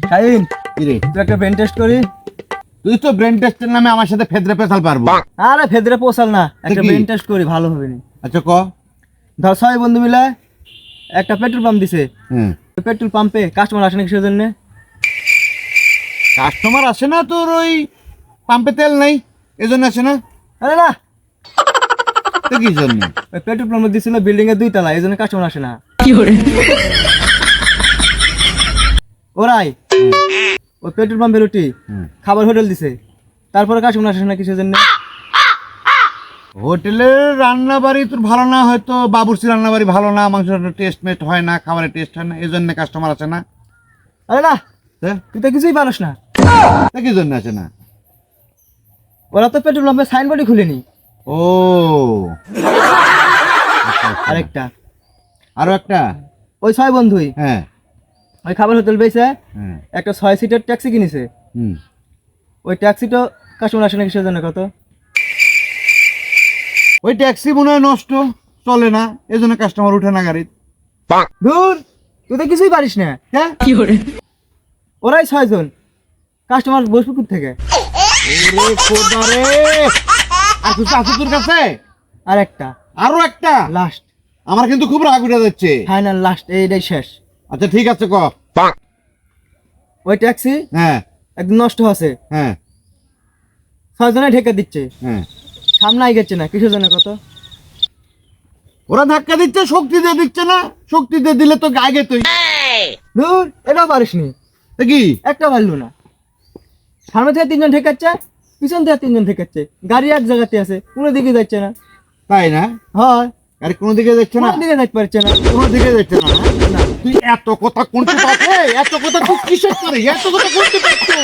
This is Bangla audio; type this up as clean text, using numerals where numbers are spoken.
শাহিন, কি রে? তুই একটা ব্রেন টেস্ট করি। তুই তো ব্রেন টেস্টের নামে আমার সাথে ফেদরে পেছাল পারবো। আরে ফেদরে পোষাল না, একটা কি? ব্রেন টেস্ট করি, ভালো হবে না। আচ্ছা ক। ধর 6 বন্ধু মিলে একটা পেট্রোল পাম্প দিছে। হুম। পেট্রোল পাম্পে কাস্টমার আসে না কিসের জন্য? কাস্টমার আসে না, তোর ওই পাম্পে তেল নাই এজন্য আসে না। আরে না, তো কি জন্য? ওই পেট্রোল পাম্প দিছিল বিল্ডিং এর 2 তলা, এই জন্য কাস্টমার আসে না। ওরাই ওই পেট্রোল পাম্পে রুটি হুম। খাবার হোটেল দিছে, তারপরে কাস্টমার আসে না কিসের জন্য? হোটেলের রান্না বাড়ি তোর ভালো না, হয়তো বাবুর্চি রান্না বাড়ি ভালো না, মাংসের টেস্ট মেট হয় না, খাবারের টেস্ট হয় না, এই জন্য কাস্টমার আসে না। আরে না, তা তুই তো কিছুই পারস না। কি জন্য আসে না? ওরা তো পেট্রোল পাম্পে সাইনবোর্ডই খুলেনি। ও আরেকটা, আরো একটা। ওই 6 বন্ধুই হ্যাঁ ওই খাবার হোটেল বেছে হ্যাঁ। একটা 6 সিটের ট্যাক্সি কিনেছে। হুম। ওই ট্যাক্সিটা কাস্টমার আসে না কিসের জন্য কত? ওই ট্যাক্সি মনে হয় নষ্ট, চলে না, এই জন্য কাস্টমার উঠে না গাড়ি। ধুর, তুই তো কিছুই পারিস না। হ্যাঁ, ওরাই 6 জন, কাস্টমার বসবে কোথা থেকে? ওরে খোদা রে। আর কিছু আছে তোর কাছে? আর একটা আরো একটা। লাস্ট, আমার কিন্তু খুব রাগ উঠে যাচ্ছে। ফাইনাল লাস্ট, এইটাই শেষ। আচ্ছা ঠিক আছে ক। ওই ট্যাক্সি হ্যাঁ একদম নষ্ট হচ্ছে, হ্যাঁ 6 জনে ঢেকে দিচ্ছে, হ্যাঁ। সামনে আইগাচ্ছে না কিসের জন্য কত? ওরা ধাক্কা দিচ্ছে, শক্তি দিয়ে দিচ্ছে না, শক্তি দিয়ে দিলে তো আগে তুই। ধুর, এটাও পারিস নি, তা কি? একটা পারলু না। সামনে থেকে 3 জন ঠেকাচ্ছে, পিছন থেকে 3 জন ঠেকাচ্ছে, গাড়ি এক জায়গাতে আছে, কোনো দিকে যাচ্ছে না। তাই না? হয়, আরে কোনো দিকে যাচ্ছে না, কোনো দিকে যাইতে পারছে না। কোনো দিকে যাচ্ছে না। না? তুই এত কথা কোনটা পারে, এত কথা তুই কিসের করে, এত কথা কোনটা পারছো?